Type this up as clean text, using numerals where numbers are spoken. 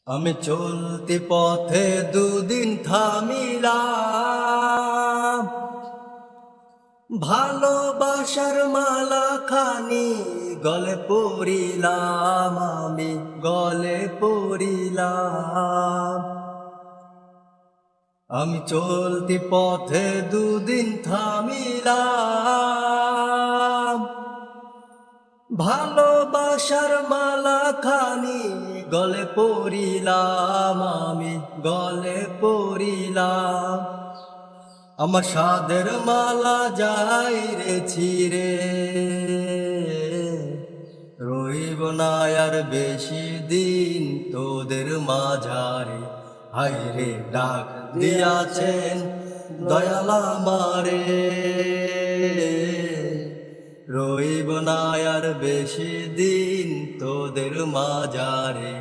আমি চলতি পথে দুদিন থামিলাম, ভালোবাসার মালা খানি গলে পরিলাম, আমি গলে পরিলাম। আমি চলতি পথে দুদিন থামিলাম, ভালোবাসার মালা খানি গলে পরিলাম, আমি গলে পরিলাম। আমার সাদের মালা যাই রে ছিঁড়ে, রইব না আর বেশি দিন তোদের মাঝারে। হায়রে ডাক দিয়াছেন দয়াল আমারে, রইব না আর বেশি দিন তোদের মাঝারে।